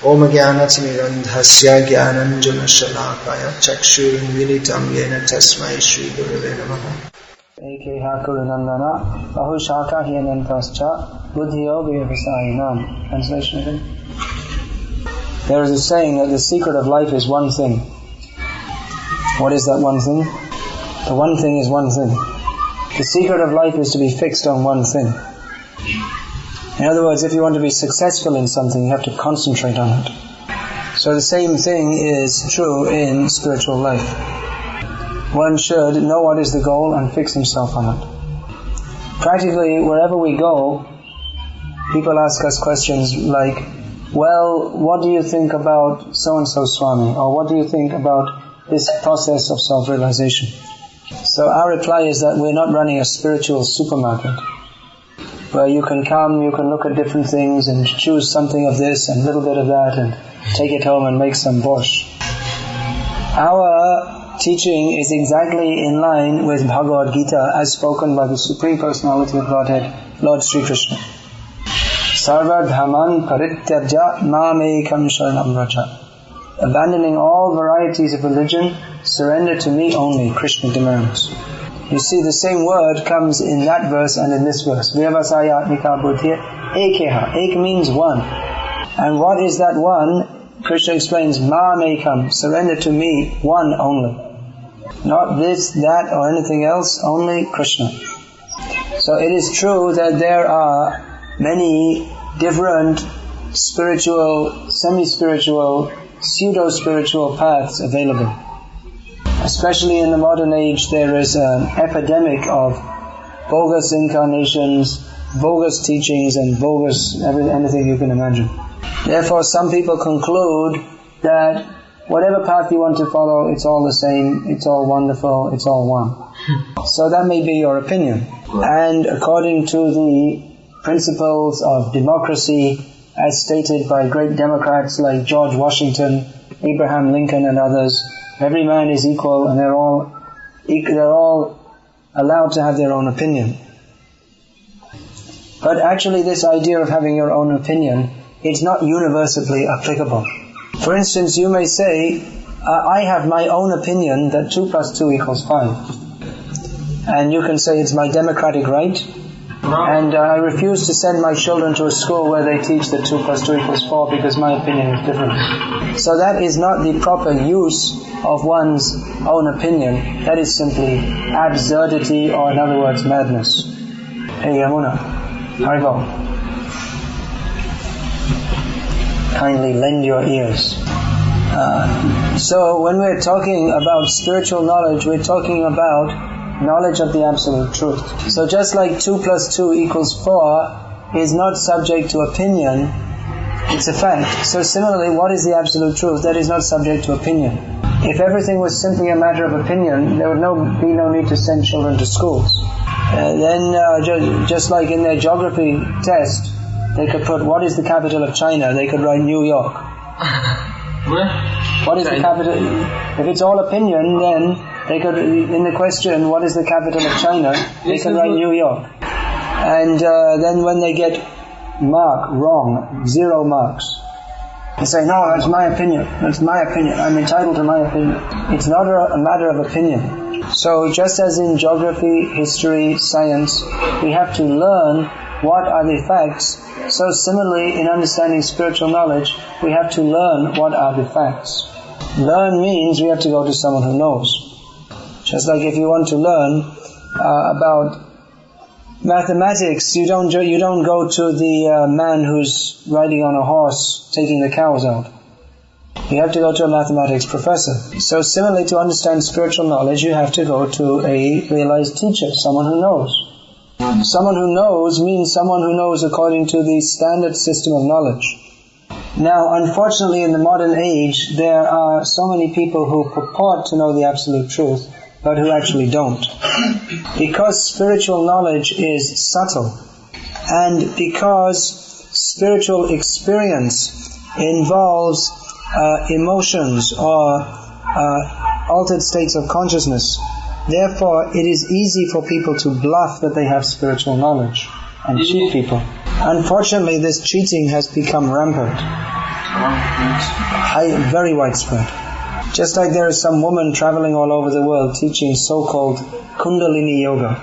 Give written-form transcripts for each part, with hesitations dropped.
Om Jnanatimirandhasya Jnananjanashalakaya Chakshurunmilitam Yena Tasmai Shri Gurave Namaha. Ekeha Kurunandana Bahushaka Hyanantascha Buddhiyo Vyavasayinam. Translation again. There is a saying that the secret of life is one thing. What is that one thing? The one thing is one thing. The secret of life is to be fixed on one thing. In other words, if you want to be successful in something, you have to concentrate on it. So the same thing is true in spiritual life. One should know what is the goal and fix himself on it. Practically, wherever we go, people ask us questions like, well, what do you think about so-and-so Swami? Or what do you think about this process of self-realization? So our reply is that we're not running a spiritual supermarket where you can come, you can look at different things and choose something of this and a little bit of that and take it home and make some bosh. Our teaching is exactly in line with Bhagavad-gita as spoken by the Supreme Personality of Godhead, Lord Sri Krishna. Sarva dhamman parityajya mamekam sharanam vraja. Abandoning all varieties of religion, surrender to me only, Krishna demands. You see, the same word comes in that verse and in this verse. Vyavasayatmika buddhya ekeha. Ek means one. And what is that one? Krishna explains, mamekam, surrender to me, one only. Not this, that, or anything else, only Krishna. So it is true that there are many different spiritual, semi-spiritual, pseudo-spiritual paths available. Especially in the modern age, there is an epidemic of bogus incarnations, bogus teachings, and bogus anything you can imagine. Therefore, some people conclude that whatever path you want to follow, it's all the same, it's all wonderful, it's all one. So that may be your opinion. And according to the principles of democracy, as stated by great Democrats like George Washington, Abraham Lincoln, and others, every man is equal and they're all allowed to have their own opinion. But actually this idea of having your own opinion, it's not universally applicable. For instance, you may say, I have my own opinion that 2 plus 2 equals 5. And you can say it's my democratic right. And I refuse to send my children to a school where they teach that 2 plus 2 equals 4 because my opinion is different. So that is not the proper use of one's own opinion. That is simply absurdity, or in other words, madness. Hey Yamuna, Haribo. Kindly lend your ears. So when we're talking about spiritual knowledge, we're talking about knowledge of the absolute truth. So just like 2 plus 2 equals 4 is not subject to opinion, it's a fact. So similarly, what is the absolute truth? That is not subject to opinion. If everything was simply a matter of opinion, there would be no need to send children to schools. Then just like in their geography test, they could put, what is the capital of China? They could write New York. What is the capital? If it's all opinion, then they could, in the question, what is the capital of China? They could write New York. And then when they get wrong, 0 marks, they say, no, that's my opinion. That's my opinion. I'm entitled to my opinion. It's not a matter of opinion. So just as in geography, history, science, we have to learn what are the facts. So similarly, in understanding spiritual knowledge, we have to learn what are the facts. Learn means we have to go to someone who knows. Just like if you want to learn about mathematics, you don't go to the man who's riding on a horse taking the cows out. You have to go to a mathematics professor. So similarly, to understand spiritual knowledge, you have to go to a realized teacher, someone who knows. Someone who knows means someone who knows according to the standard system of knowledge. Now, unfortunately, in the modern age, there are so many people who purport to know the absolute truth, but who actually don't. Because spiritual knowledge is subtle, and because spiritual experience involves emotions or altered states of consciousness, therefore it is easy for people to bluff that they have spiritual knowledge and cheat people. Unfortunately, this cheating has become rampant. Very widespread. Just like there is some woman traveling all over the world teaching so-called Kundalini Yoga.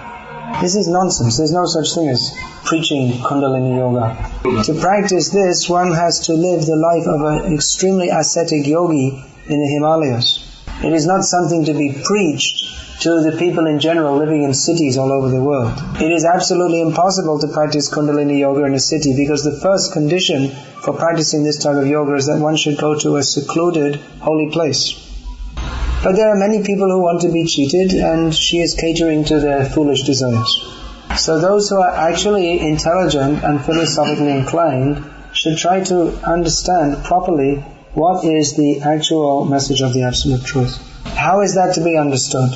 This is nonsense. There's no such thing as preaching Kundalini Yoga. To practice this, one has to live the life of an extremely ascetic yogi in the Himalayas. It is not something to be preached to the people in general living in cities all over the world. It is absolutely impossible to practice Kundalini Yoga in a city, because the first condition for practicing this type of yoga is that one should go to a secluded holy place. But there are many people who want to be cheated, and she is catering to their foolish desires. So those who are actually intelligent and philosophically inclined should try to understand properly what is the actual message of the Absolute Truth. How is that to be understood?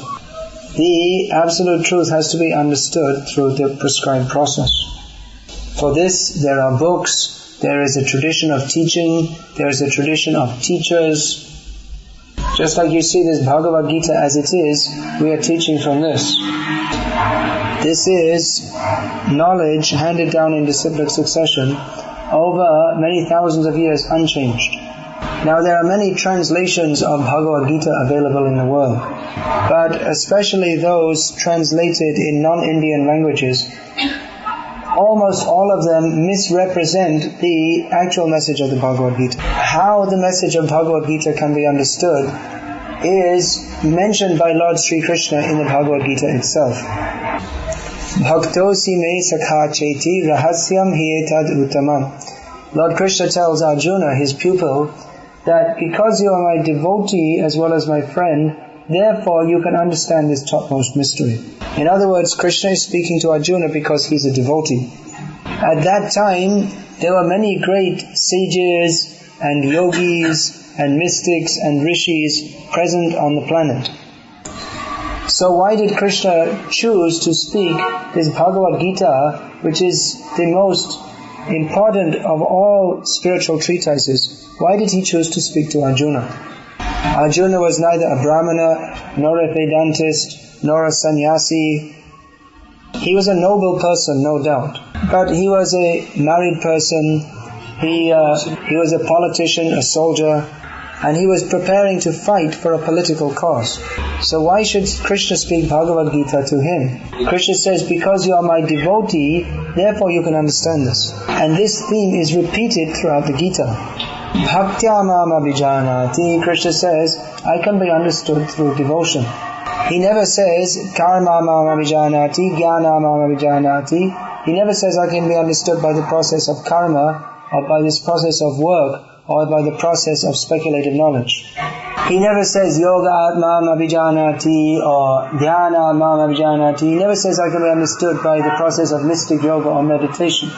The Absolute Truth has to be understood through the prescribed process. For this, there are books, there is a tradition of teaching, there is a tradition of teachers. Just like you see this Bhagavad-gita as it is, we are teaching from this. This is knowledge handed down in disciplic succession over many thousands of years unchanged. Now there are many translations of Bhagavad-gita available in the world, but especially those translated in non-Indian languages, almost all of them misrepresent the actual message of the Bhagavad-gita. How the message of Bhagavad-gita can be understood is mentioned by Lord Sri Krishna in the Bhagavad-gita itself. Bhaktosi me sakha cheti rahasyam hietad uttamam. Lord Krishna tells Arjuna, his pupil, that because you are my devotee as well as my friend, therefore you can understand this topmost mystery. In other words, Krishna is speaking to Arjuna because he's a devotee. At that time, there were many great sages and yogis and mystics and rishis present on the planet. So why did Krishna choose to speak this Bhagavad-gita, which is the most important of all spiritual treatises? Why did he choose to speak to Arjuna? Arjuna was neither a Brahmana, nor a Vedantist, nor a sannyasi. He was a noble person, no doubt. But he was a married person, he was a politician, a soldier, and he was preparing to fight for a political cause. So why should Krishna speak Bhagavad-gita to him? Krishna says, because you are my devotee, therefore you can understand this. And this theme is repeated throughout the Gita. Bhaktya mama vijanati, Krishna says, I can be understood through devotion. He never says, karma mama vijanati, jnana mama vijanati. He never says, I can be understood by the process of karma, or by this process of work, or by the process of speculative knowledge. He never says, yoga atma vijanati, or dhyana mama vijanati. He never says, I can be understood by the process of mystic yoga or meditation.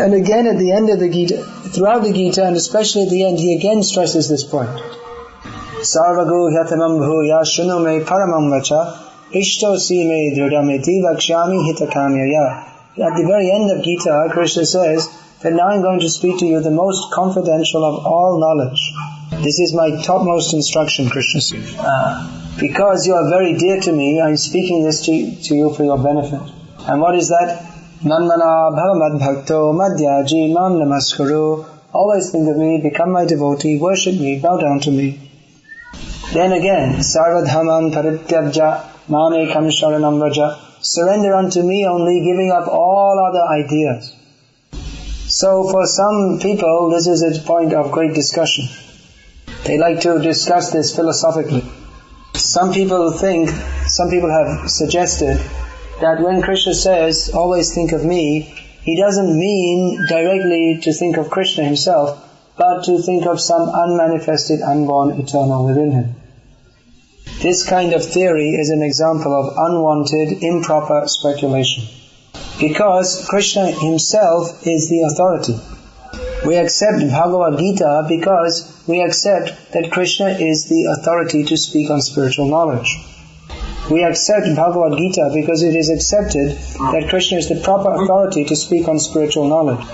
And again at the end of the Gita, throughout the Gita, and especially at the end, he again stresses this point. Sarvagu hyatamam bhuya shunu me paramam vacha ishto si me dridameti vakshyami hitakamyaya. At the very end of Gita, Krishna says that now I'm going to speak to you the most confidential of all knowledge. This is my topmost instruction, Krishna says. Because you are very dear to me, I'm speaking this to you for your benefit. And what is that? Manmana bhavamad bhakto madhyaji mam namaskuru. Always think of me, become my devotee, worship me, bow down to me. Then again, sarvadhamam parityabja mamekam sharanam vraja. Surrender unto me, only giving up all other ideas. So for some people, this is a point of great discussion. They like to discuss this philosophically. Some people have suggested that when Krishna says, always think of me, he doesn't mean directly to think of Krishna himself, but to think of some unmanifested, unborn, eternal within him. This kind of theory is an example of unwanted, improper speculation. Because Krishna himself is the authority. We accept Bhagavad-gita because we accept that Krishna is the authority to speak on spiritual knowledge. We accept Bhagavad-gita because it is accepted that Krishna is the proper authority to speak on spiritual knowledge.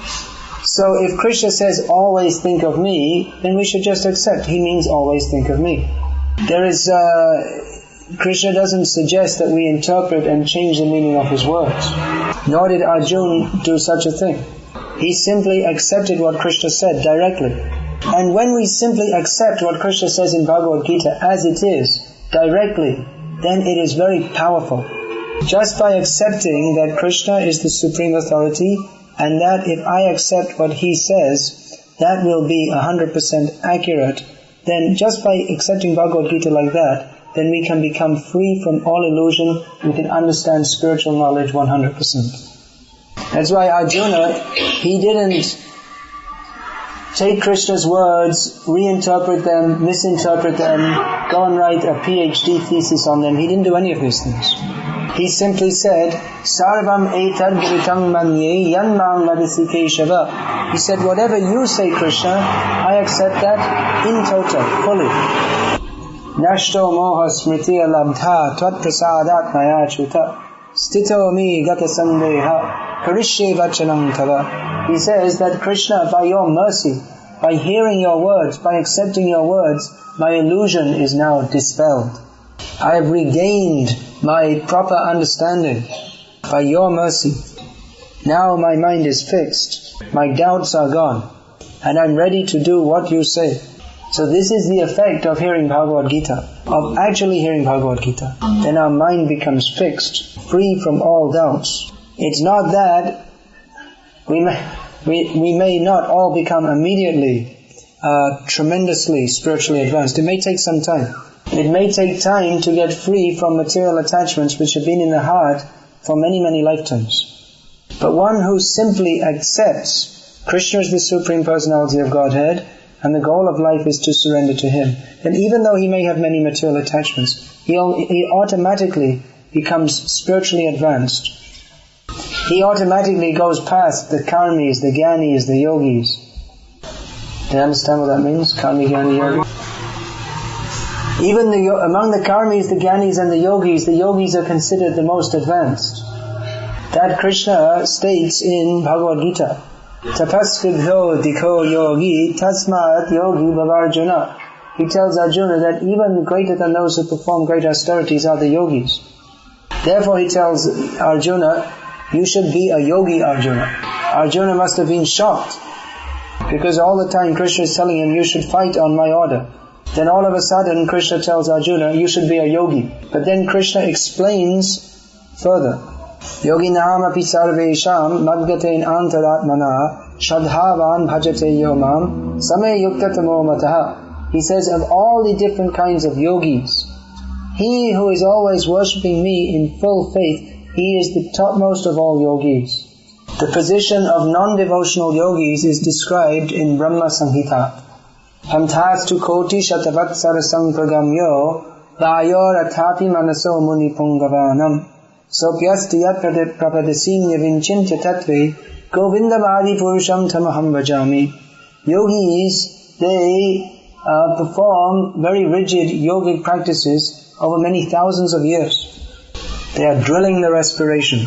So if Krishna says, always think of me, then we should just accept. He means always think of me. Krishna doesn't suggest that we interpret and change the meaning of his words. Nor did Arjuna do such a thing. He simply accepted what Krishna said directly. And when we simply accept what Krishna says in Bhagavad-gita as it is, directly, then it is very powerful. Just by accepting that Krishna is the supreme authority, and that if I accept what he says, that will be 100% accurate, then just by accepting Bhagavad-gita like that, then we can become free from all illusion, we can understand spiritual knowledge 100%. That's why Arjuna, he didn't take Krishna's words, reinterpret them, misinterpret them, go and write a PhD thesis on them. He didn't do any of these things. He simply said, Sarvam etad giritam manye yanmam vadasi keshava. He said, whatever you say, Krishna, I accept that in total, fully. Nashto moha smritiya labdha tvat prasadat maya chuta stito mi gata sandeha karishye vachanam tava. He says that Krishna, by your mercy, by hearing your words, by accepting your words, my illusion is now dispelled. I have regained my proper understanding by your mercy. Now my mind is fixed, my doubts are gone, and I'm ready to do what you say. So this is the effect of hearing Bhagavad-gita, of actually hearing Bhagavad-gita. Then our mind becomes fixed, free from all doubts. It's not that we may not all become immediately tremendously spiritually advanced. It may take some time. It may take time to get free from material attachments which have been in the heart for many, many lifetimes. But one who simply accepts Krishna is the Supreme Personality of Godhead, and the goal of life is to surrender to Him, then even though he may have many material attachments, he automatically becomes spiritually advanced. He automatically goes past the karmis, the gyanis, the yogis. Do you understand what that means? Karmi, gyani, yogi. Even among the karmis, the gyanis and the yogis are considered the most advanced. That Krishna states in Bhagavad-gita, Tapasvidho dikho yogi tasmat yogi bhavarjuna. He tells Arjuna that even greater than those who perform great austerities are the yogis. Therefore he tells Arjuna, you should be a yogi, Arjuna. Arjuna must have been shocked, because all the time Krishna is telling him, you should fight on my order. Then all of a sudden Krishna tells Arjuna, you should be a yogi. But then Krishna explains further. Yoginam api sarvesham madgatein antaratmana shadhavan bhajate yomam same yuktatamo mataha. He says, of all the different kinds of yogis, he who is always worshipping me in full faith, he is the topmost of all yogis. The position of non-devotional yogis is described in Brahma Samhita. Hamtastu koti shatavatsara sampragamyo vayor atapi manaso muni pungavanam sopyasti yat prapadasinya vinchintya tatve govindamadi purusham tamaham vajami. Yogis, they perform very rigid yogic practices over many thousands of years. They are drilling the respiration,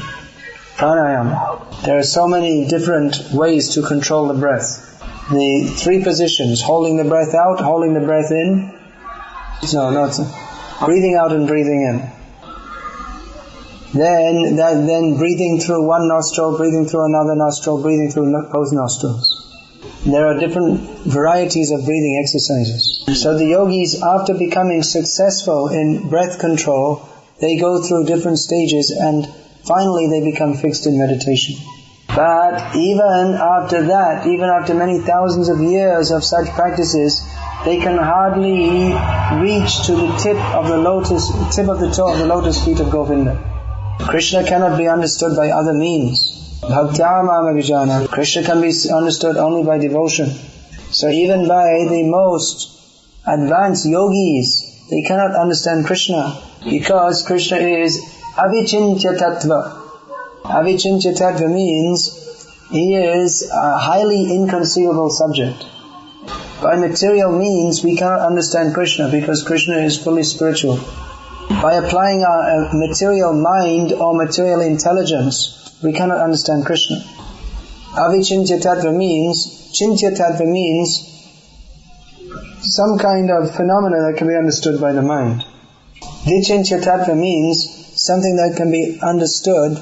pranayama. There are so many different ways to control the breath. The three positions, holding the breath out, holding the breath in. Breathing out and breathing in. Then breathing through one nostril, breathing through another nostril, breathing through both nostrils. There are different varieties of breathing exercises. So the yogis, after becoming successful in breath control, they go through different stages and finally they become fixed in meditation. But even after that, even after many thousands of years of such practices, they can hardly reach to the tip of the toe of the lotus feet of Govinda. Krishna cannot be understood by other means. Bhaktyamama vijana. Krishna can be understood only by devotion. So even by the most advanced yogis, they cannot understand Krishna, because Krishna is avichintya tattva. Avichintya tattva means he is a highly inconceivable subject. By material means we cannot understand Krishna, because Krishna is fully spiritual. By applying our material mind or material intelligence, we cannot understand Krishna. Avichintya tattva means, chintya tattva means some kind of phenomena that can be understood by the mind. Vichintya tattva means something that can be understood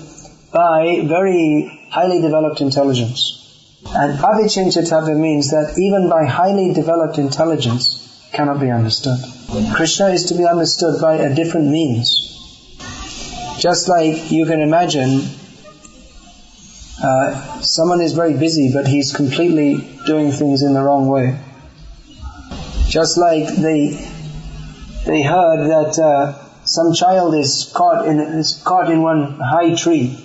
by very highly developed intelligence. And avichinchitava means that even by highly developed intelligence cannot be understood. Krishna is to be understood by a different means. Just like you can imagine, someone is very busy but he's completely doing things in the wrong way. Just like they heard that some child is caught in one high tree.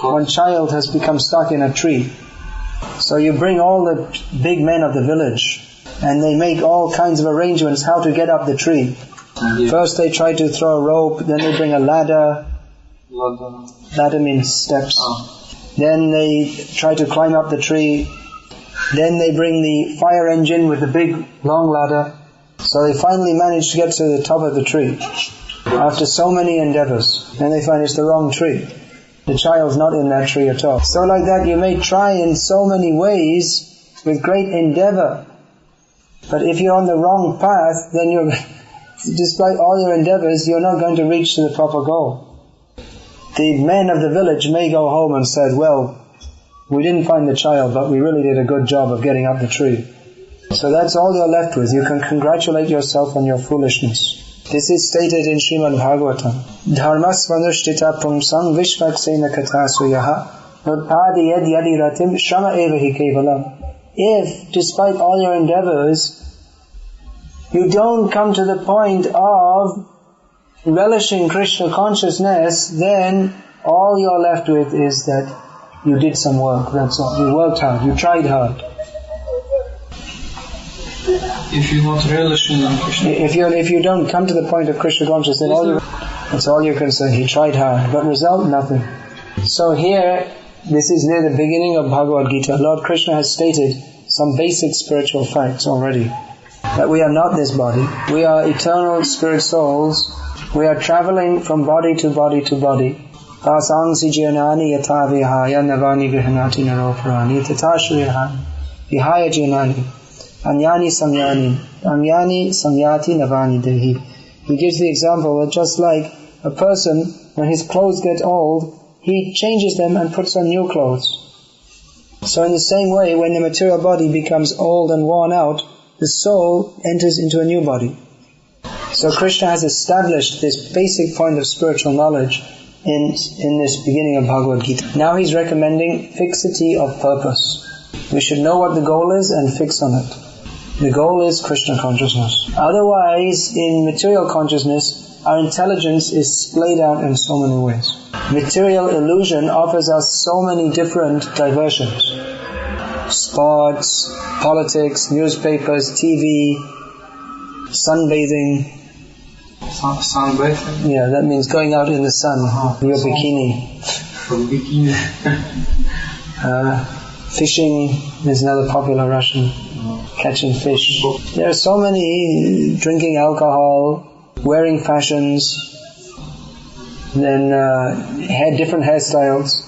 One child has become stuck in a tree. So you bring all the big men of the village and they make all kinds of arrangements how to get up the tree. First they try to throw a rope, then they bring a ladder. Ladder means steps. Then they try to climb up the tree. Then they bring the fire engine with the big long ladder. So they finally manage to get to the top of the tree. After so many endeavors, then they find it's the wrong tree. The child's not in that tree at all. So like that you may try in so many ways with great endeavor. But if you're on the wrong path, then despite all your endeavors, you're not going to reach to the proper goal. The men of the village may go home and said, well, we didn't find the child, but we really did a good job of getting up the tree. So that's all you're left with. You can congratulate yourself on your foolishness. This is stated in Srimad Bhagavatam. Dharmas vanushtita pumsang vishvaksena katasuyaha nutpadiyad yadiratim shama evahi kevalam. If, despite all your endeavors, you don't come to the point of relishing Krishna consciousness, then all you're left with is that you did some work, that's all. You worked hard, you tried hard. If you're not relishing in Krishna, if you don't come to the point of Krishna consciousness, then that's all you can say. He tried hard, but result, nothing. So here, this is near the beginning of Bhagavad-gita. Lord Krishna has stated some basic spiritual facts already. That we are not this body. We are eternal spirit souls. We are traveling from body to body to body. Tasangsi janani yatha vihaya navani vihanati naroparani tatashriyahan vihaya janani anyani samyati navani dehi. He gives the example that just like a person, when his clothes get old, he changes them and puts on new clothes. So in the same way, when the material body becomes old and worn out, the soul enters into a new body. So Krishna has established this basic point of spiritual knowledge in this beginning of Bhagavad-gita. Now he's recommending fixity of purpose. We should know what the goal is and fix on it. The goal is Krishna consciousness. Otherwise, in material consciousness, our intelligence is splayed out in so many ways. Material illusion offers us so many different diversions. Sports, politics, newspapers, TV, sunbathing. Sunbathing? Yeah, that means going out in the sun in your bikini. Fishing is another popular Russian. Catching fish. There are so many, drinking alcohol, wearing fashions, then different hairstyles.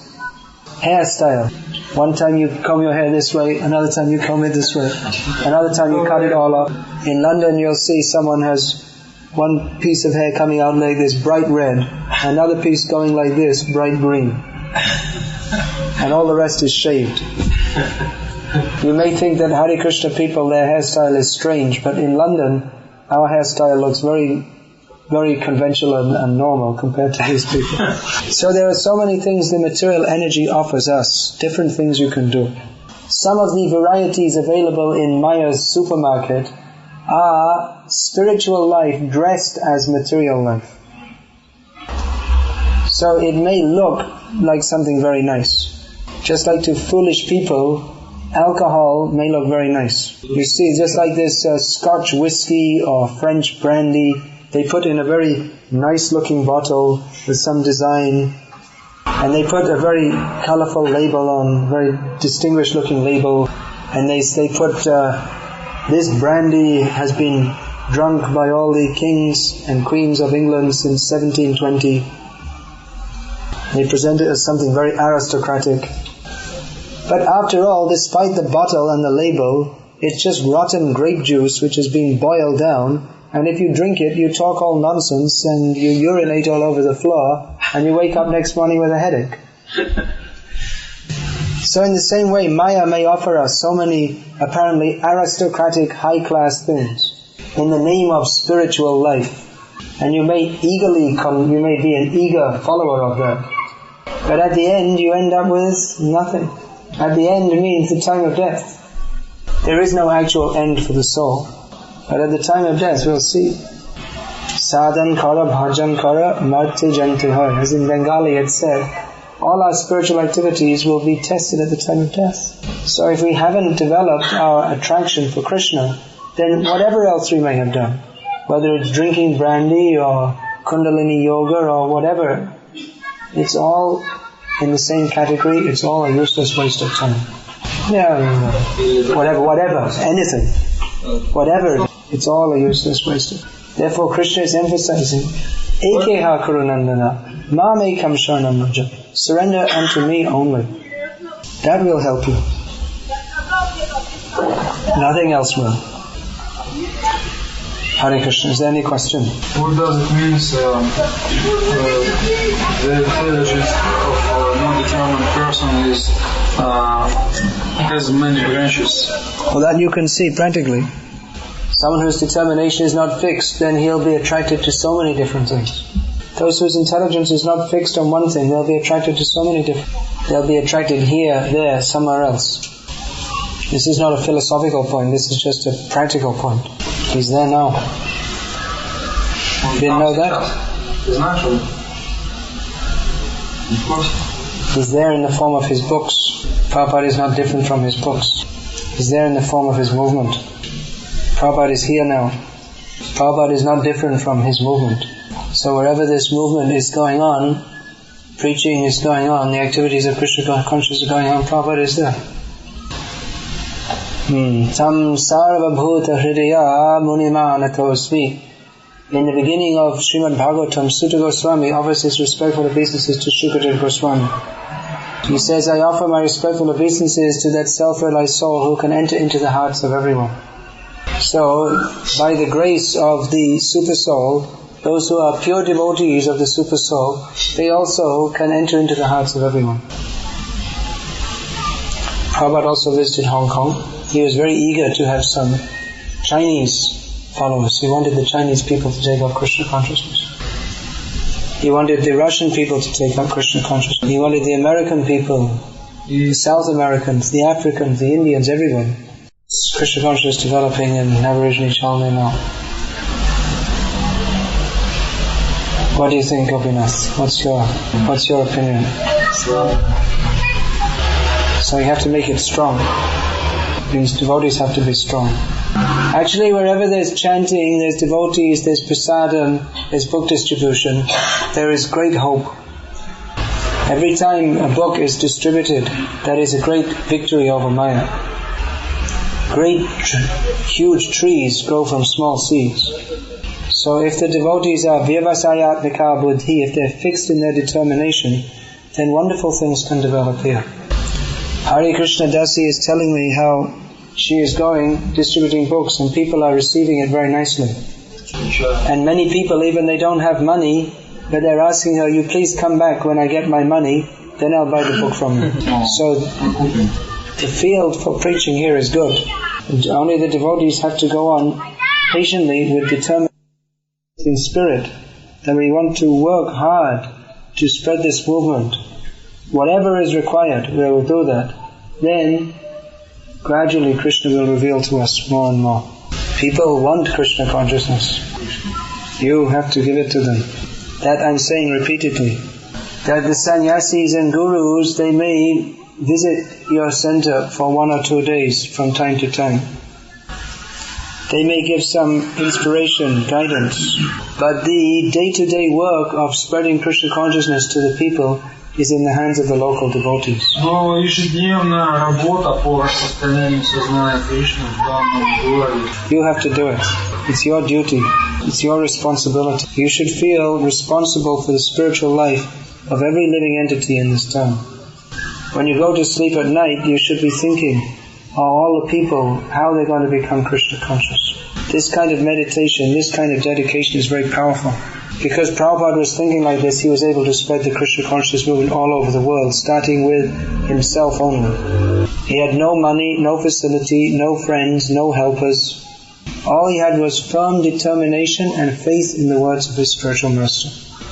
Hairstyle. One time you comb your hair this way, another time you comb it this way, another time you cut it all off. In London you'll see someone has one piece of hair coming out like this, bright red, another piece going like this, bright green, and all the rest is shaved. You may think that Hare Krishna people, their hairstyle is strange, but in London our hairstyle looks very, very conventional and normal compared to these people. So there are so many things the material energy offers us, different things you can do. Some of the varieties available in Maya's supermarket are spiritual life dressed as material life. So it may look like something very nice. Just like to foolish people, alcohol may look very nice. You see, just like this Scotch whiskey or French brandy, they put in a very nice looking bottle with some design, and they put a very colorful label on, very distinguished looking label, and they put this brandy has been drunk by all the kings and queens of England since 1720. They present it as something very aristocratic. But after all, despite the bottle and the label, it's just rotten grape juice which is being boiled down, and if you drink it, you talk all nonsense and you urinate all over the floor, and you wake up next morning with a headache. So in the same way, Maya may offer us so many apparently aristocratic, high-class things in the name of spiritual life. And you may you may be an eager follower of that. But at the end, you end up with nothing. At the end means the time of death. There is no actual end for the soul. But at the time of death, we'll see. Sadhan kara, bhajan kara, marte jante hai. As in Bengali it said, all our spiritual activities will be tested at the time of death. So if we haven't developed our attraction for Krishna, then whatever else we may have done, whether it's drinking brandy or Kundalini yoga or whatever, it's all in the same category. It's all a useless waste of time. Whatever, anything. Whatever, it's all a useless waste of time. Therefore Krishna is emphasizing, Ekeha Karunandana, Mamekam Sharanam Raja. Surrender unto me only. That will help you. Nothing else will. Hare Krishna, is there any question? What does it mean, the intelligence of a non-determined person has many branches? Well, that you can see practically. Someone whose determination is not fixed, then he'll be attracted to so many different things. Those whose intelligence is not fixed on one thing, they'll be attracted to so many different. They'll be attracted here, there, somewhere else. This is not a philosophical point, this is just a practical point. He's there now. You didn't know that? It's natural. Of course. He's there in the form of his books. Prabhupada is not different from his books. He's there in the form of his movement. Prabhupada is here now. Prabhupada is not different from his movement. So wherever this movement is going on, preaching is going on, the activities of Krishna consciousness are going on, Prabhupada is there. Tam sarva bhuta hridaya munimanatosmi. In the beginning of Srimad Bhagavatam, Sutta Goswami offers his respectful obeisances to Shukadev Goswami. He says, I offer my respectful obeisances to that self-realized soul who can enter into the hearts of everyone. So, by the grace of the Super Soul, those who are pure devotees of the Super Soul, they also can enter into the hearts of everyone. Prabhupada also visited Hong Kong. He was very eager to have some Chinese followers. He wanted the Chinese people to take up Krishna consciousness. He wanted the Russian people to take up Krishna consciousness. He wanted the American people, the South Americans, the Africans, the Indians, everyone. Krishna consciousness developing in Aborigine Chelny now. What do you think, Gopinath? What's your opinion? So you have to make it strong. It means devotees have to be strong. Actually, wherever there's chanting, there's devotees, there's prasadam, there's book distribution, there is great hope. Every time a book is distributed, that is a great victory over Maya. Great, huge trees grow from small seeds. So if the devotees are vyavasayatmika buddhi, if they're fixed in their determination, then wonderful things can develop here. Hare Krishna Dasi is telling me how she is going, distributing books, and people are receiving it very nicely. And many people, even they don't have money, but they're asking her, you please come back when I get my money, then I'll buy the book from you. So the field for preaching here is good. Only the devotees have to go on patiently with determined spirit that we want to work hard to spread this movement. Whatever is required, we will do that. Then gradually Krishna will reveal to us more and more. People want Krishna consciousness. You have to give it to them. That I'm saying repeatedly. That the sannyasis and gurus, they may visit your center for 1 or 2 days from time to time. They may give some inspiration, guidance. But the day-to-day work of spreading Krishna consciousness to the people is in the hands of the local devotees. You have to do it. It's your duty. It's your responsibility. You should feel responsible for the spiritual life of every living entity in this town. When you go to sleep at night, you should be thinking of all the people, how they're going to become Krishna conscious. This kind of meditation, this kind of dedication is very powerful. Because Prabhupada was thinking like this, he was able to spread the Krishna consciousness movement all over the world, starting with himself only. He had no money, no facility, no friends, no helpers. All he had was firm determination and faith in the words of his spiritual master.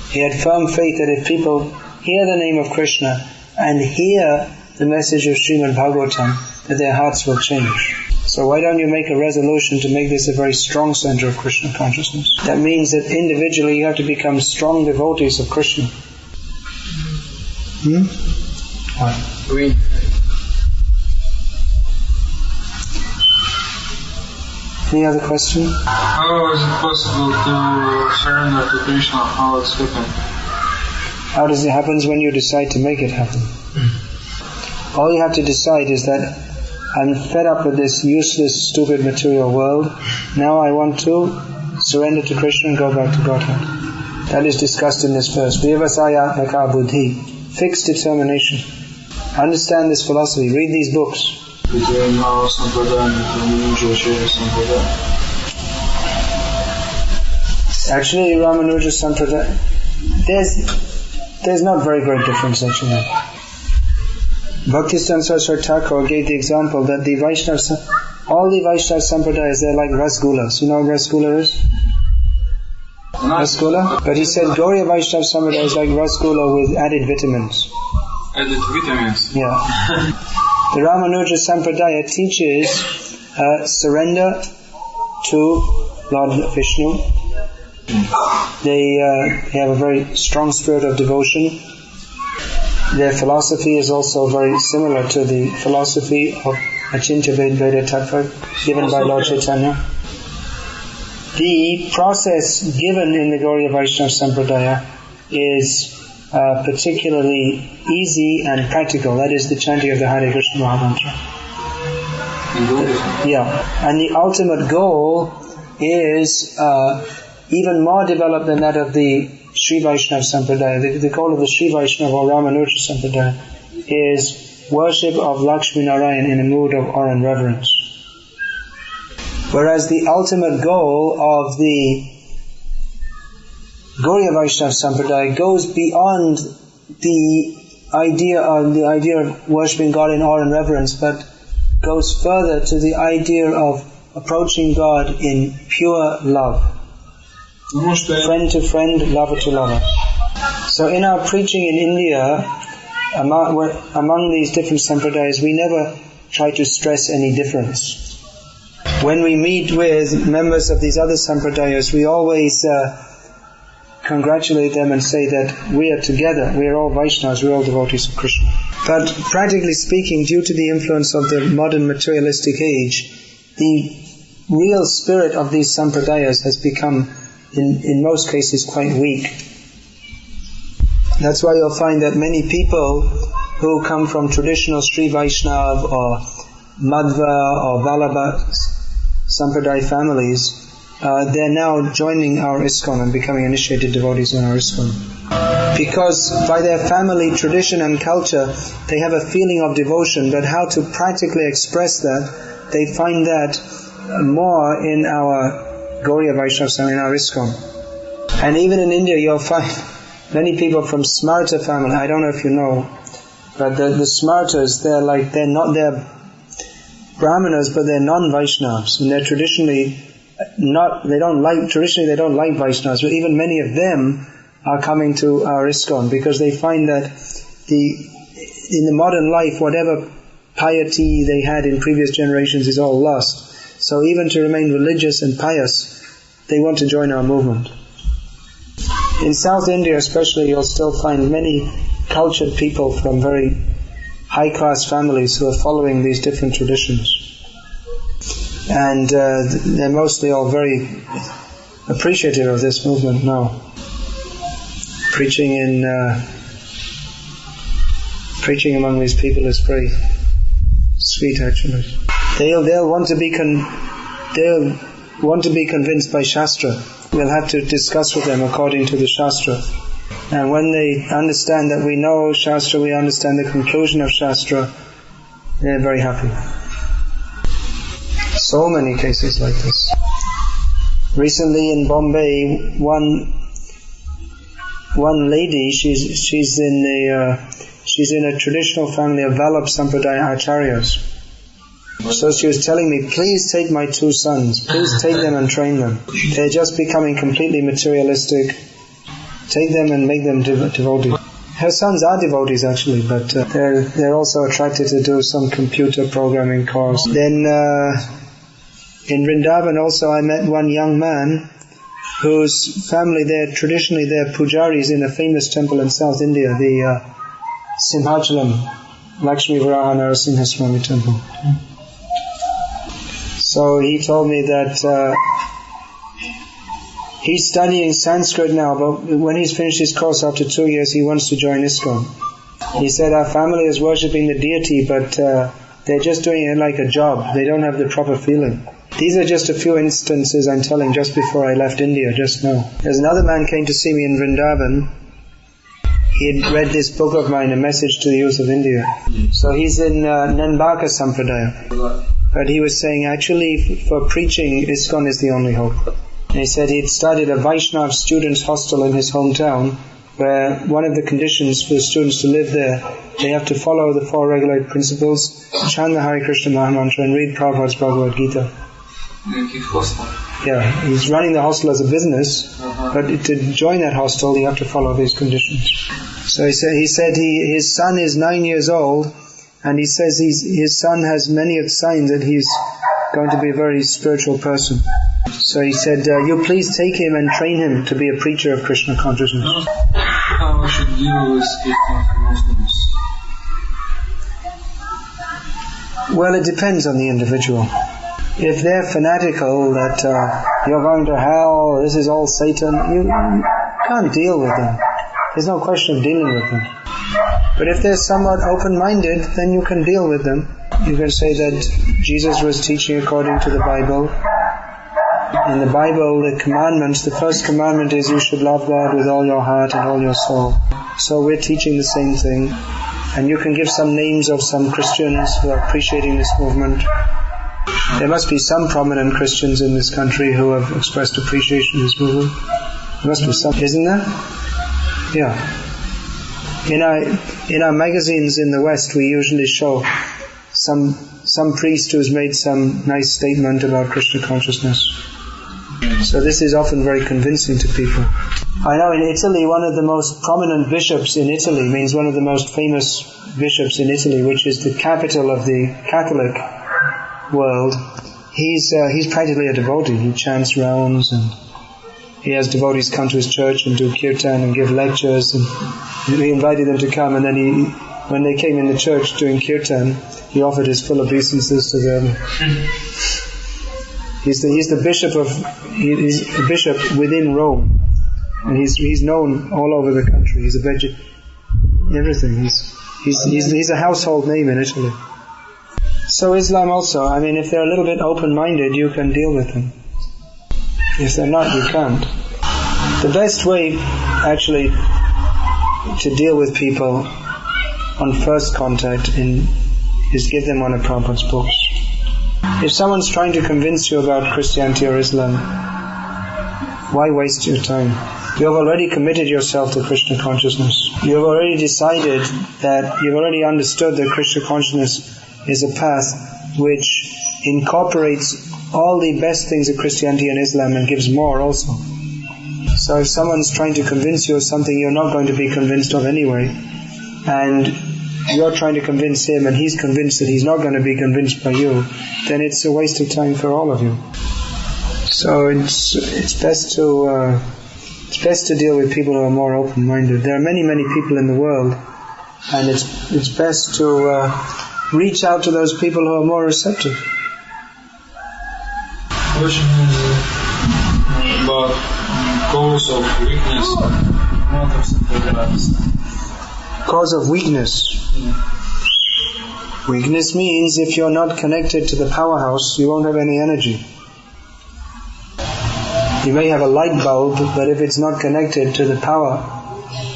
He had firm faith that if people hear the name of Krishna and hear the message of Srimad Bhagavatam, that their hearts will change. So why don't you make a resolution to make this a very strong center of Krishna consciousness? That means that individually you have to become strong devotees of Krishna. What? Oui. Any other question? How is it possible to surrender to Krishna? How it's happened? How does it happen? When you decide to make it happen. All you have to decide is that I'm fed up with this useless, stupid material world. Now I want to surrender to Krishna and go back to Godhead. That is discussed in this verse. Vyavasayatmaka buddhi. Fixed determination. Understand this philosophy. Read these books. Actually, Ramanuja Sampradaya, there's not very great difference actually. Bhakti Saraswati Thakur gave the example that the Vaishnava, all the Vaishnava Sampradayas, they're like rasgullas. You know what rasgulla is? Rasgulla? But he said Gauriya Vaishnava Sampradaya is like rasgulla with added vitamins. Added vitamins? Yeah. The Ramanuja Sampradaya teaches surrender to Lord Vishnu. They have a very strong spirit of devotion. Their philosophy is also very similar to the philosophy of Achintya Veda Tattva given by Lord Chaitanya. The process given in the Gauriya Vaishnava Sampradaya is particularly easy and practical. That is the chanting of the Hare Krishna Mahamantra. And the ultimate goal is even more developed than that of the Sri Vaishnava Sampradaya. The goal of the Sri Vaishnava or Ramanuja Sampradaya is worship of Lakshmi Narayan in a mood of awe and reverence. Whereas the ultimate goal of the Gauriya Vaishnava Sampradaya goes beyond the idea of worshipping God in awe and reverence, but goes further to the idea of approaching God in pure love. Friend to friend, lover to lover. So in our preaching in India, among these different sampradayas, we never try to stress any difference. When we meet with members of these other sampradayas, we always congratulate them and say that we are together, we are all Vaishnavas, we are all devotees of Krishna. But practically speaking, due to the influence of the modern materialistic age, the real spirit of these sampradayas has become in most cases quite weak. That's why you'll find that many people who come from traditional Sri Vaishnav or Madhva or Vallabha Sampradaya families, they're now joining our ISKCON and becoming initiated devotees in our ISKCON. Because by their family tradition and culture, they have a feeling of devotion, but how to practically express that, they find that more in our Gauriya Vaishnava, in our ISKCON. And even in India, you'll find many people from Smarta family. I don't know if you know, but the Smartas, they're Brahmanas, but they're non-Vaishnavas, and they're traditionally they don't like Vaishnavas, but even many of them are coming to our ISKCON because they find that in the modern life, whatever piety they had in previous generations is all lost. So even to remain religious and pious, they want to join our movement. In South India especially, you'll still find many cultured people from very high-class families who are following these different traditions. And they're mostly all very appreciative of this movement now. Preaching among these people is very sweet actually. They'll want to be convinced by Shastra. We'll have to discuss with them according to the Shastra. And when they understand that we know Shastra, we understand the conclusion of Shastra, they're very happy. So many cases like this. Recently in Bombay, one one lady, she's in a traditional family of Vallabh Sampradaya Acharyas. So she was telling me, please take my 2 sons, please take them and train them. They're just becoming completely materialistic. Take them and make them devotees. Her sons are devotees actually, but they're also attracted to do some computer programming course. Then in Vrindavan also I met one young man whose family, traditionally they're pujaris in a famous temple in South India, the Simhachalam Lakshmi Varaha Narasimha Swami temple. So he told me that he's studying Sanskrit now, but when he's finished his course after 2 years, he wants to join ISKCON. He said, our family is worshipping the deity, but they're just doing it like a job. They don't have the proper feeling. These are just a few instances I'm telling just before I left India, just now. There's another man came to see me in Vrindavan. He had read this book of mine, A Message to the Youth of India. So he's in Nanbaka Sampradaya. But he was saying, actually, for preaching, ISKCON is the only hope. And he said he'd started a Vaishnav students' hostel in his hometown, where one of the conditions for the students to live there, they have to follow the 4 regulated principles, chant the Hare Krishna Mahamantra, and read Prabhupada's Bhagavad-gita. Yeah, he's running the hostel as a business, but to join that hostel, you have to follow these conditions. So he said his son is 9 years old, and he says his son has many of the signs that he's going to be a very spiritual person. So he said, you please take him and train him to be a preacher of Krishna consciousness. How we should deal with Muslims? Well, it depends on the individual. If they're fanatical that you're going to hell, this is all Satan, you can't deal with them. There's no question of dealing with them. But if they're somewhat open-minded, then you can deal with them. You can say that Jesus was teaching according to the Bible. In the Bible, the commandments, the first commandment is you should love God with all your heart and all your soul. So we're teaching the same thing. And you can give some names of some Christians who are appreciating this movement. There must be some prominent Christians in this country who have expressed appreciation of this movement. There must be some, isn't there? Yeah. In our magazines in the West, we usually show some priest who's made some nice statement about Krishna consciousness. So this is often very convincing to people. I know in Italy, one of the most prominent bishops in Italy, means one of the most famous bishops in Italy, which is the capital of the Catholic world. He's practically a devotee. He chants rounds, and he has devotees come to his church and do kirtan and give lectures, and he invited them to come, and then when they came in the church doing kirtan, he offered his full obeisances to them. He's the bishop within Rome, and he's known all over the country. He's everything. He's a household name in Italy. So Islam also, I mean, if they're a little bit open-minded, you can deal with them. If they're not, you can't. The best way, actually, to deal with people on first contact is give them one of Prabhupada's books. If someone's trying to convince you about Christianity or Islam, why waste your time? You have already committed yourself to Krishna consciousness. You have already decided that you've already understood that Krishna consciousness is a path which incorporates all the best things of Christianity and Islam and gives more also. So if someone's trying to convince you of something you're not going to be convinced of anyway, and you're trying to convince him and he's convinced that he's not going to be convinced by you, then it's a waste of time for all of you. So it's best to deal with people who are more open-minded. There are many people in the world, and it's best to reach out to those people who are more receptive. Question is about cause of weakness. Cause of weakness. Weakness means if you're not connected to the powerhouse, you won't have any energy. You may have a light bulb, but if it's not connected to the power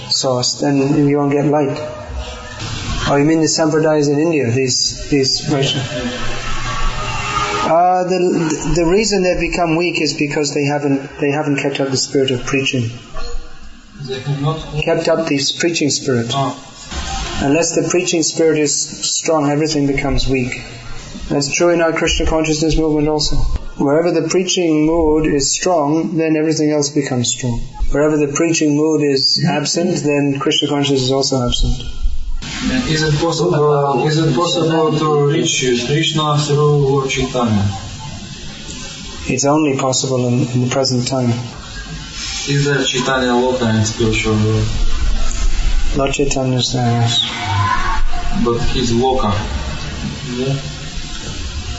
source, then you won't get light. Oh, you mean the sampradayas in India, these Vaishnavas? The reason they've become weak is because they haven't kept up the spirit of preaching. They have not kept up the preaching spirit. Unless the preaching spirit is strong, everything becomes weak. That's true in our Krishna consciousness movement also. Wherever the preaching mood is strong, then everything else becomes strong. Wherever the preaching mood is absent, then Krishna consciousness is also absent. Is it possible to reach Krishna through Lord Chaitanya? It's only possible in the present time. Is there Chaitanya Loka in spiritual world? Lord Chaitanya is there, yes. But he's Loka.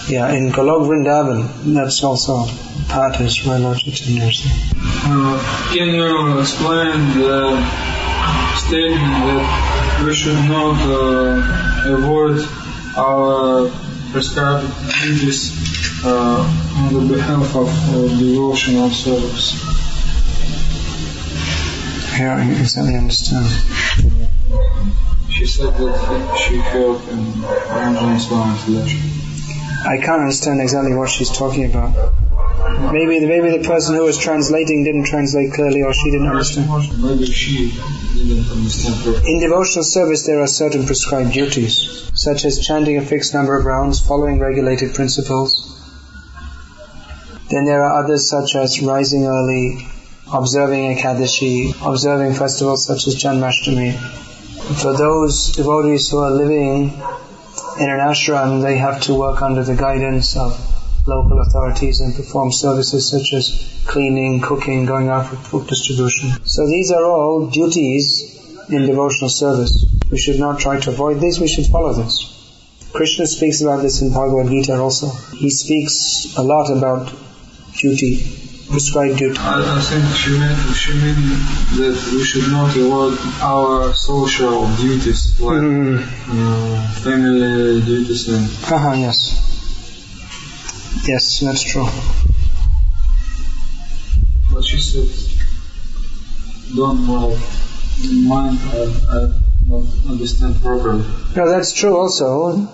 Yeah, in Golok Vrindavan, that's also part is where Lord Chaitanya is there. Can you explain the statement that we should not avoid our prescribed duties on the behalf of devotional service? Here I exactly understand. She said that she heard in Ranjan Swami's lecture. I can't understand exactly what she's talking about. Maybe the person who was translating didn't translate clearly, or she didn't understand. Maybe she didn't understand properly. In devotional service there are certain prescribed duties, such as chanting a fixed number of rounds, following regulated principles. Then there are others such as rising early, observing Ekadashi, observing festivals such as Janmashtami. For those devotees who are living in an ashram, they have to work under the guidance of local authorities and perform services such as cleaning, cooking, going out for food distribution. So these are all duties in devotional service. We should not try to avoid these, we should follow this. Krishna speaks about this in Bhagavad-gita also. He speaks a lot about duty, prescribed duty. I think she meant that we should not avoid our social duties, like family duties and... Yes. Yes, that's true. But she said, don't mind, I don't understand properly. No, that's true also.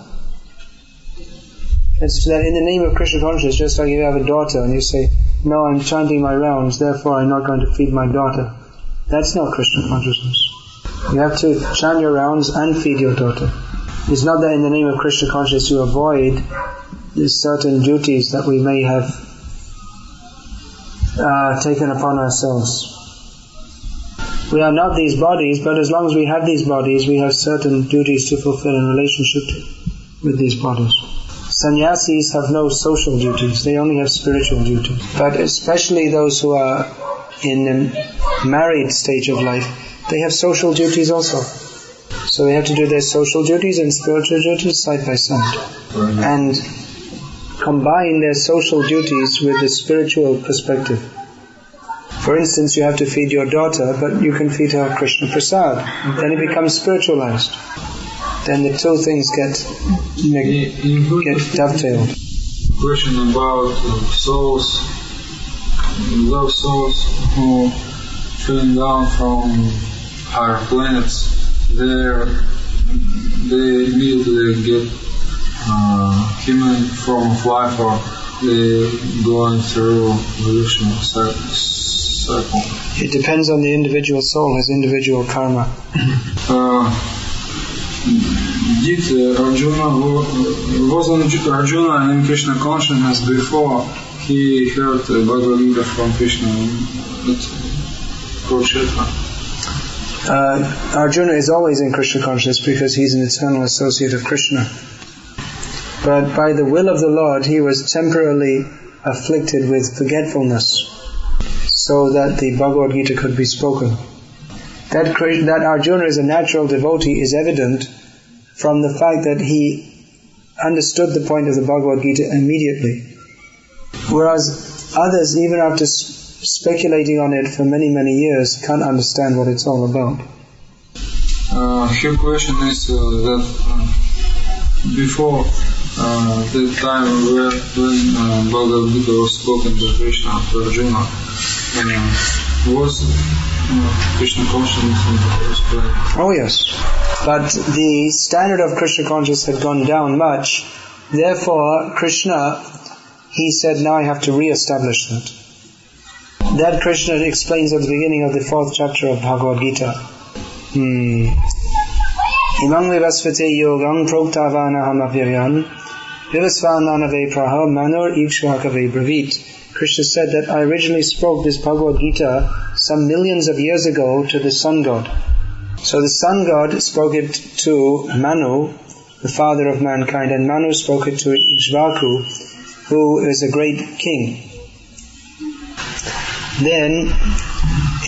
It's that in the name of Krishna consciousness, just like you have a daughter and you say, no, I'm chanting my rounds, therefore I'm not going to feed my daughter. That's not Krishna consciousness. You have to chant your rounds and feed your daughter. It's not that in the name of Krishna consciousness you avoid certain duties that we may have taken upon ourselves. We are not these bodies, but as long as we have these bodies, we have certain duties to fulfill in relationship with these bodies. Sannyasis have no social duties, they only have spiritual duties. But especially those who are in the married stage of life, they have social duties also. So they have to do their social duties and spiritual duties side by side. And combine their social duties with the spiritual perspective. For instance, you have to feed your daughter, but you can feed her Krishna Prasad. Then it becomes spiritualized. Then the two things get dovetailed. Question about souls. Those souls who falling down from higher planets, they immediately get human form of life, or they going through evolution cycle. It depends on the individual soul, his individual karma. Wasn't Arjuna in Krishna consciousness before he heard Bhagavad-gita from Krishna at Kurukshetra? Arjuna is always in Krishna consciousness because he's an eternal associate of Krishna. But by the will of the Lord, he was temporarily afflicted with forgetfulness, so that the Bhagavad-gita could be spoken. That Arjuna is a natural devotee is evident from the fact that he understood the point of the Bhagavad-gita immediately. Whereas others, even after speculating on it for many, many years, can't understand what it's all about. Her question is that before the time when Bhagavad-gita was spoken by Krishna to Arjuna, was Krishna consciousness in the first place? Oh yes, but the standard of Krishna consciousness had gone down much. Therefore, Krishna, he said, now I have to re-establish that. That Krishna explains at the beginning of the 4th chapter of Bhagavad-gita. Imang vivasvate yogam proktavanaham avyayam vivasvananave praha manor ikshvakave bravit. Krishna said that I originally spoke this Bhagavad-gita some millions of years ago to the sun god. So the sun god spoke it to Manu, the father of mankind, and Manu spoke it to Ikshvaku, who is a great king. Then,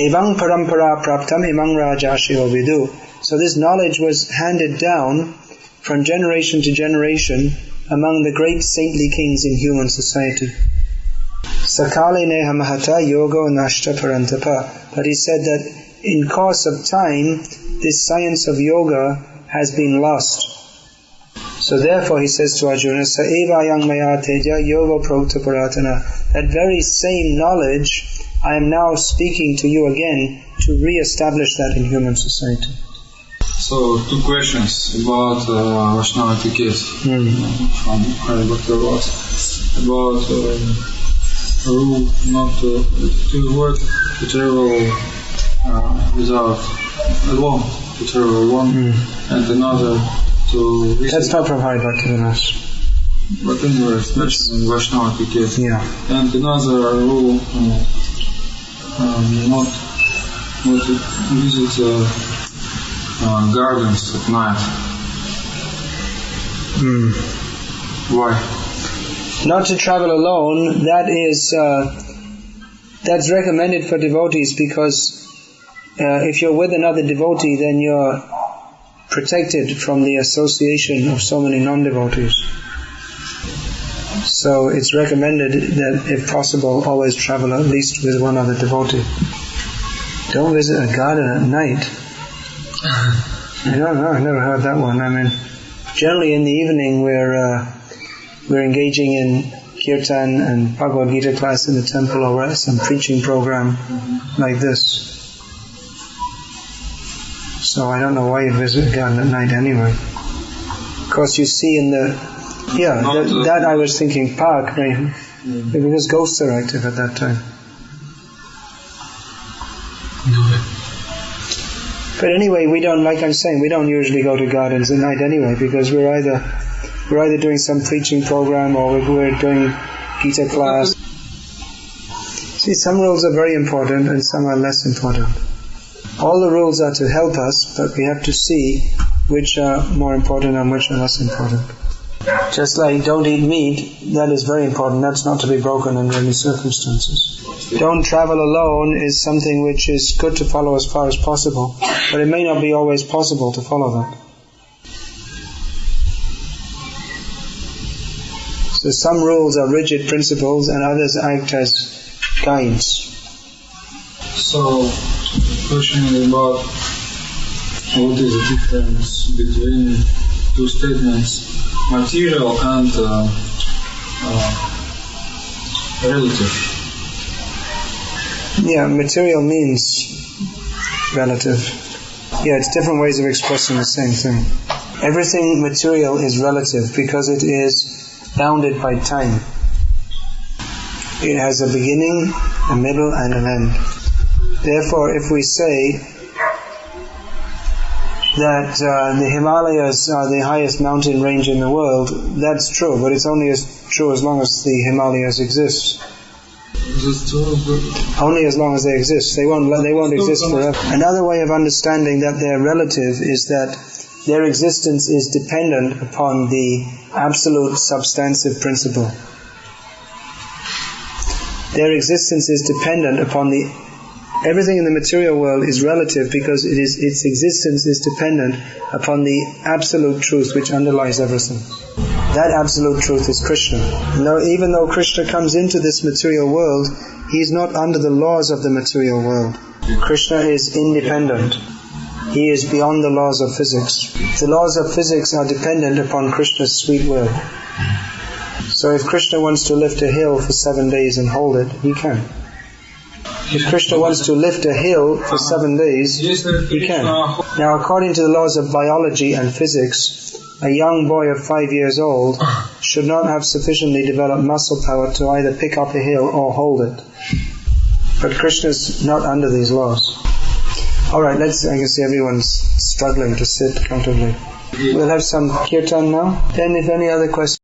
evang parampara praptam imang rajashio vidu. So this knowledge was handed down from generation to generation among the great saintly kings in human society. Sakale neha mahata yogo nashta parantapa. But he said that in course of time, this science of yoga has been lost. So therefore he says to Arjuna, Sa eva yang maya teja yoga prokta paratana. That very same knowledge I am now speaking to you again to re-establish that in human society. So, 2 questions about Vaishnava etiquette from Hari Bhakti about a rule not to work to travel without alone, to travel alone, and another to visit. That's not from Hari Bhakti. But anyway, it's mentioned in Vaishnava etiquette. Yeah. And another rule not to visit gardens at night. Why? Not to travel alone, that's recommended for devotees because if you're with another devotee, then you're protected from the association of so many non-devotees. So it's recommended that if possible, always travel at least with one other devotee. Don't visit a garden at night. I don't know, I've never heard that one. I mean, generally in the evening we're engaging in kirtan and Bhagavad-gita class in the temple or some preaching program like this. So I don't know why you visit a garden at night anyway. Of course you see in the... Yeah, that I was thinking park, right? Because ghosts are active at that time. But anyway, we don't, like I'm saying, we don't usually go to gardens at night anyway, because we're either doing some preaching program or we're doing Gita class. See, some rules are very important and some are less important. All the rules are to help us, but we have to see which are more important and which are less important. Just like don't eat meat, that is very important. That's not to be broken under any circumstances. Don't travel alone is something which is good to follow as far as possible, but it may not be always possible to follow that. So some rules are rigid principles and others act as guides. So, the question is about what is the difference between 2 statements, material and relative. Yeah, material means relative. Yeah, it's different ways of expressing the same thing. Everything material is relative because it is bounded by time. It has a beginning, a middle, and an end. Therefore, if we say that the Himalayas are the highest mountain range in the world, that's true, but it's only as true as long as the Himalayas exist. Only as long as they exist. They won't exist forever. Another way of understanding that they're relative is that their existence is dependent upon the absolute substantive principle. Their existence is dependent upon everything in the material world is relative because its existence is dependent upon the absolute truth which underlies everything. That absolute truth is Krishna. Even though Krishna comes into this material world, he is not under the laws of the material world. Krishna is independent. He is beyond the laws of physics. The laws of physics are dependent upon Krishna's sweet will. So if Krishna wants to lift a hill for 7 days and hold it, he can. If Krishna wants to lift a hill for 7 days, he can. Now, according to the laws of biology and physics, a young boy of 5 years old should not have sufficiently developed muscle power to either pick up a hill or hold it. But Krishna is not under these laws. Alright, I can see everyone's struggling to sit comfortably. We'll have some kirtan now. Then if any other questions